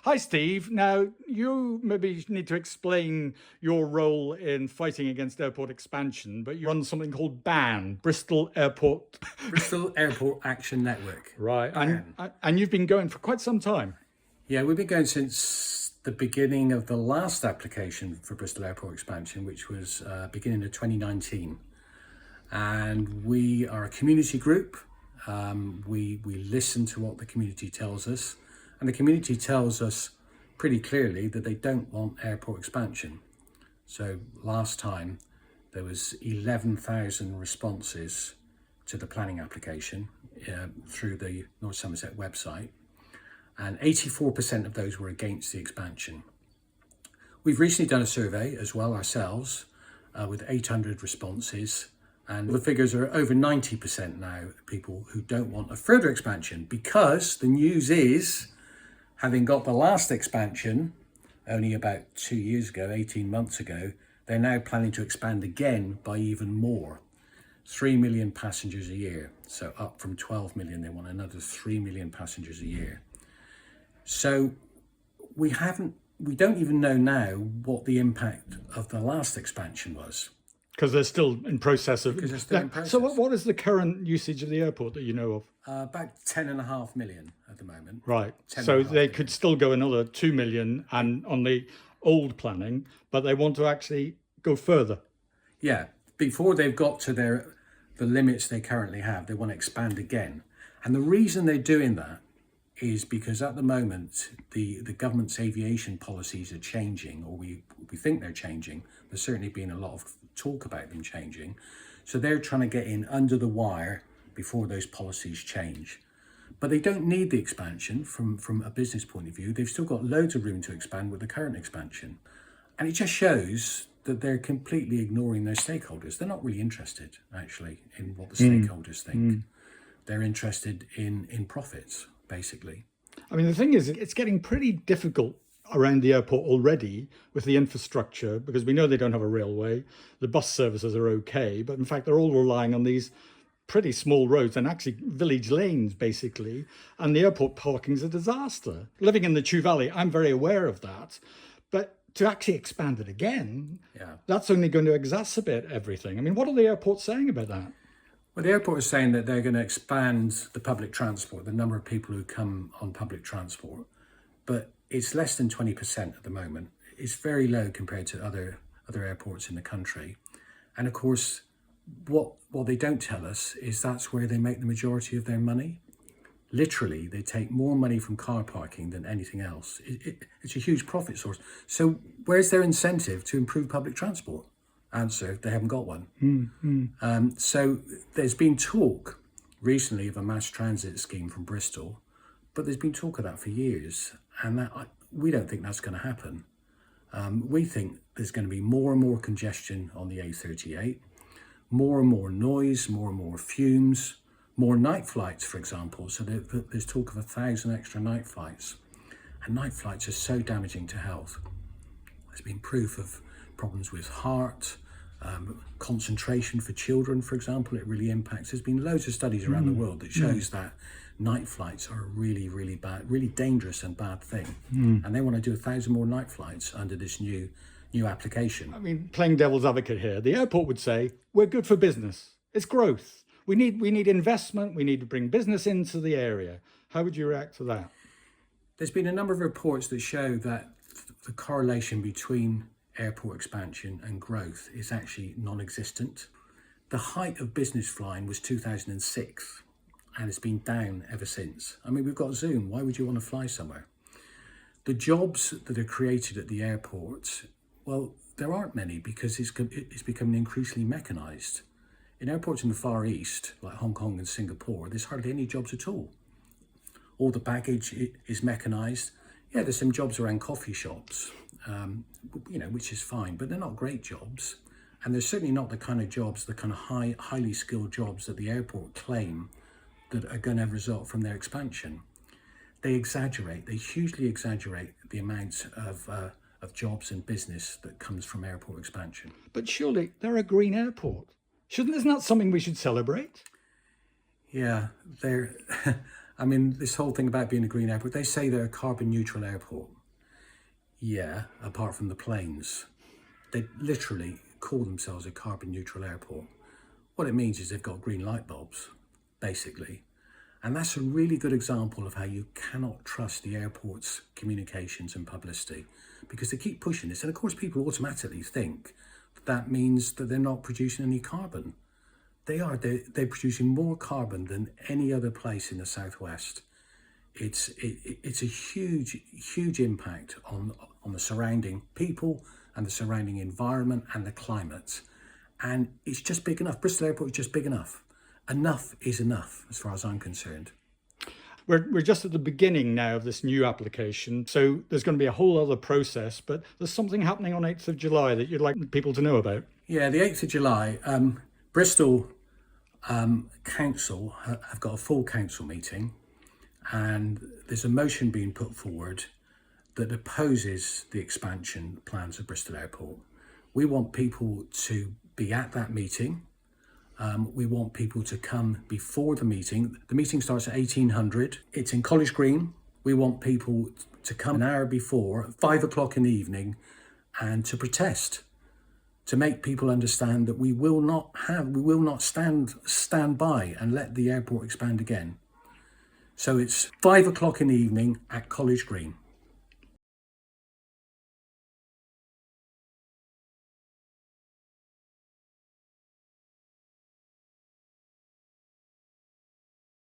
Hi, Steve. Now, you maybe need to explain your role in fighting against airport expansion, but you run something called BAAN, Bristol Airport. Bristol Airport Action Network. Right. BAAN. And you've been going for quite some time. Yeah, we've been going since the beginning of the last application for Bristol Airport expansion, which was beginning of 2019. And we are a community group. We listen to what the community tells us, and the community tells us pretty clearly that they don't want airport expansion. So last time there was 11,000 responses to the planning application through the North Somerset website, and 84% of those were against the expansion. We've recently done a survey as well ourselves with 800 responses, and the figures are over 90% now, people who don't want a further expansion, because the news is, having got the last expansion only about 2 years ago, 18 months ago, they're now planning to expand again by even more. 3 million passengers a year. So up from 12 million, they want another 3 million passengers a year. So we don't even know now what the impact of the last expansion was. Because they're still in process of. Because they're still in process. So, what is the current usage of the airport that you know of? About 10.5 million at the moment. Right. So they could still go another 2 million and on the old planning, but they want to actually go further. Yeah. Before they've got to the limits they currently have, they want to expand again. And the reason they're doing that is because at the moment, the government's aviation policies are changing, or we think they're changing. There's certainly been a lot of talk about them changing. So they're trying to get in under the wire before those policies change. But they don't need the expansion from a business point of view. They've still got loads of room to expand with the current expansion. And it just shows that they're completely ignoring their stakeholders. They're not really interested, actually, in what the stakeholders think. They're interested in profits, basically. I mean, the thing is, it's getting pretty difficult around the airport already with the infrastructure, because we know they don't have a railway. The bus services are okay, but in fact, they're all relying on these pretty small roads and actually village lanes, basically. And the airport parking's a disaster. Living in the Chew Valley, I'm very aware of that. But to actually expand it again, that's only going to exacerbate everything. I mean, what are the airports saying about that? Well, the airport is saying that they're going to expand the public transport, the number of people who come on public transport, but it's less than 20% at the moment. It's very low compared to other airports in the country. And of course, what they don't tell us is that's where they make the majority of their money. Literally, they take more money from car parking than anything else. It's a huge profit source. So where's their incentive to improve public transport? Answer, they haven't got one. So there's been talk recently of a mass transit scheme from Bristol, but there's been talk of that for years, and we don't think that's going to happen. We think there's going to be more and more congestion on the A38, more and more noise, more and more fumes, more night flights, for example. So there's talk of 1,000 extra night flights, and night flights are so damaging to health. There's been proof of problems with heart, concentration for children, for example. It really impacts. There's been loads of studies around the world that shows that night flights are a really, really bad, really dangerous and bad thing. And they want to do 1,000 more night flights under this new application. I mean, playing devil's advocate here, the airport would say, we're good for business. It's growth. We need investment. We need to bring business into the area. How would you react to that? There's been a number of reports that show that the correlation between airport expansion and growth is actually non-existent. The height of business flying was 2006, and it's been down ever since. I mean, we've got Zoom. Why would you want to fly somewhere? The jobs that are created at the airport, well, there aren't many, because it's becoming increasingly mechanized. In airports in the Far East, like Hong Kong and Singapore, there's hardly any jobs at all. All the baggage is mechanized. Yeah, there's some jobs around coffee shops, which is fine, but they're not great jobs. And they're certainly not the kind of jobs, the kind of highly skilled jobs that the airport claim that are going to result from their expansion. They hugely exaggerate the amount of jobs and business that comes from airport expansion. But surely they're a green airport. Isn't that something we should celebrate? Yeah, they're I mean, this whole thing about being a green airport, they say they're a carbon neutral airport. Yeah, apart from the planes. They literally call themselves a carbon neutral airport. What it means is they've got green light bulbs, basically. And that's a really good example of how you cannot trust the airport's communications and publicity, because they keep pushing this. And of course, people automatically think that means that they're not producing any carbon. They are. They're producing more carbon than any other place in the southwest. It's a huge impact on the surrounding people and the surrounding environment and the climate. And it's just big enough. Bristol Airport is just big enough. Enough is enough, as far as I'm concerned. We're just at the beginning now of this new application, so there's going to be a whole other process, but there's something happening on 8th of July that you'd like people to know about. Yeah, the 8th of July, Bristol Council have got a full council meeting, and there's a motion being put forward that opposes the expansion plans of Bristol Airport. We want people to be at that meeting. We want people to come before the meeting. The meeting starts at 1800. It's in College Green. We want people to come an hour before, at 5 o'clock in the evening, and to protest, to make people understand that we will not stand by and let the airport expand again. So it's 5 o'clock in the evening at College Green.